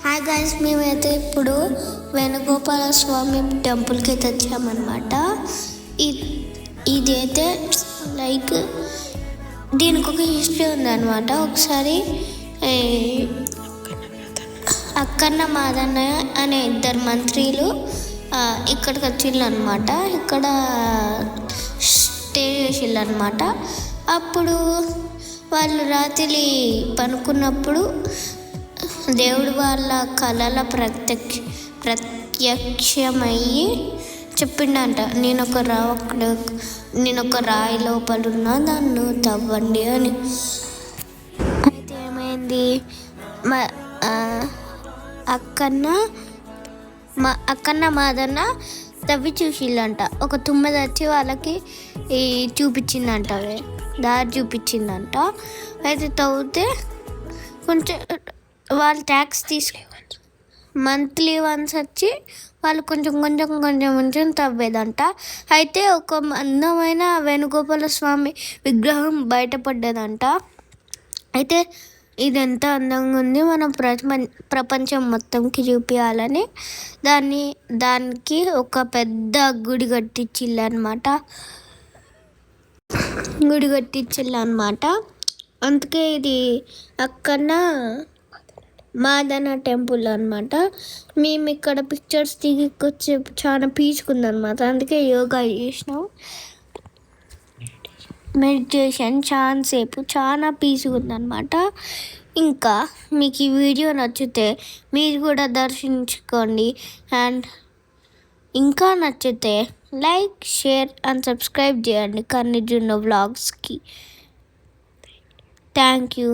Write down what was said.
Hi guys, మేమైతే ఇప్పుడు వేణుగోపాల స్వామి టెంపుల్కి అయితే వచ్చామన్నమాట. ఇదైతే లైక్ దీనికి ఒక హిస్టరీ ఉందన్నమాట. ఒకసారి అక్కన్న మాదన్న అనే ఇద్దరు మంత్రులు ఇక్కడికి వచ్చిళ్ళు అనమాట. ఇక్కడ స్టే చేసిళ్ళు అనమాట. అప్పుడు వాళ్ళు రాత్రి పనుకున్నప్పుడు దేవుడు వాళ్ళ కళల ప్రత్యక్షమయ్యి చెప్పిండంట, నేను ఒక రాయి లోపలున్నా నన్ను తవ్వండి అని. అయితే ఏమైంది, అక్కన్న మాదన్న తవ్వి చూసిళ్ళంట. ఒక తుమ్మెద వచ్చి వాళ్ళకి చూపించిందంట, దారి చూపించిందంట. అయితే తవ్వితే కొంచెం వాళ్ళు ట్యాక్స్ మంత్లీ వన్స్ వచ్చి వాళ్ళు కొంచెం తవ్వేదంట. అయితే ఒక అందమైన వేణుగోపాల స్వామి విగ్రహం బయటపడ్డదంట. అయితే ఇది ఎంత అందంగా ఉంది, మనం ప్రపంచం మొత్తంకి చూపించాలని దానికి ఒక పెద్ద గుడి కట్టించిల్లన్నమాట. అందుకే ఇది అక్కన్న మాదన్న టెంపుల్ అనమాట. మేము ఇక్కడ పిక్చర్స్ దిగికొచ్చి చాలా పీస్గా ఉందన్నమాట. అందుకే యోగా చేసినాం, మెడిటేషన్ చాలా పీస్గా ఉందన్నమాట. ఇంకా మీకు ఈ వీడియో నచ్చితే మీరు కూడా దర్శించుకోండి. అండ్ ఇంకా నచ్చితే లైక్, షేర్ అండ్ సబ్స్క్రైబ్ చేయండి కన్నె జున్ను వ్లాగ్స్కి. Thank you.